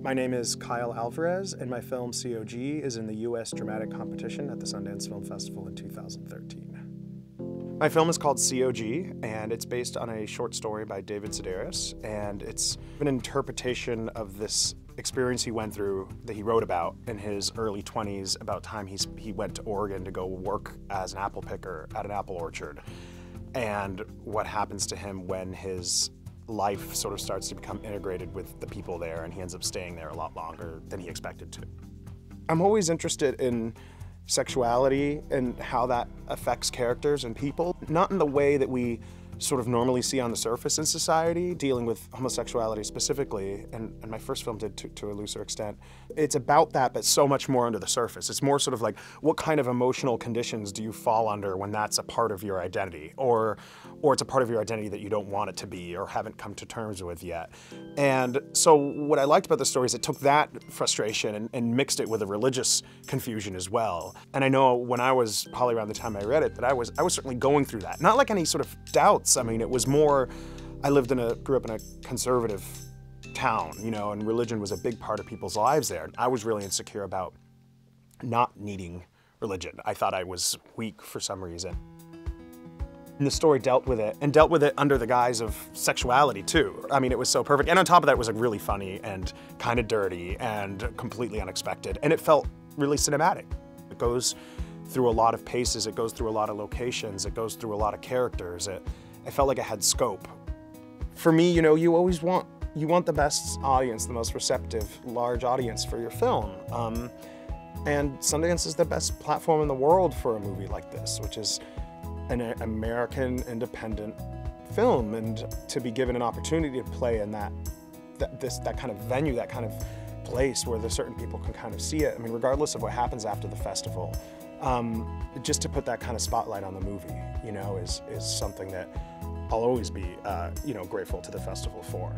My name is Kyle Alvarez, and my film C.O.G. is in the U.S. Dramatic Competition at the Sundance Film Festival in 2013. My film is called C.O.G., and it's based on a short story by David Sedaris, and it's an interpretation of this experience he went through that he wrote about in his early 20s, about time he went to Oregon to go work as an apple picker at an apple orchard, and what happens to him when his life sort of starts to become integrated with the people there, and he ends up staying there a lot longer than he expected to. I'm always interested in sexuality and how that affects characters and people, not in the way that we sort of normally see on the surface in society, dealing with homosexuality specifically, and my first film did to a looser extent. It's about that, but so much more under the surface. It's more sort of like, what kind of emotional conditions do you fall under when that's a part of your identity, or it's a part of your identity that you don't want it to be or haven't come to terms with yet. And so what I liked about the story is it took that frustration and mixed it with a religious confusion as well. And I know when I was probably around the time I read it, that I was certainly going through that. Not like any sort of doubts. I mean, it was more, I grew up in a conservative town, you know, and religion was a big part of people's lives there. I was really insecure about not needing religion. I thought I was weak for some reason. And the story dealt with it under the guise of sexuality too. I mean, it was so perfect. And on top of that, it was like really funny and kind of dirty and completely unexpected. And it felt really cinematic. It goes through a lot of paces, it goes through a lot of locations, it goes through a lot of characters. It felt like it had scope. For me, you know, you want the best audience, the most receptive, large audience for your film. And Sundance is the best platform in the world for a movie like this, which is an American independent film, and to be given an opportunity to play in that kind of venue, that kind of place where there's certain people can kind of see it. I mean, regardless of what happens after the festival, just to put that kind of spotlight on the movie, you know, is something that I'll always be, you know, grateful to the festival for.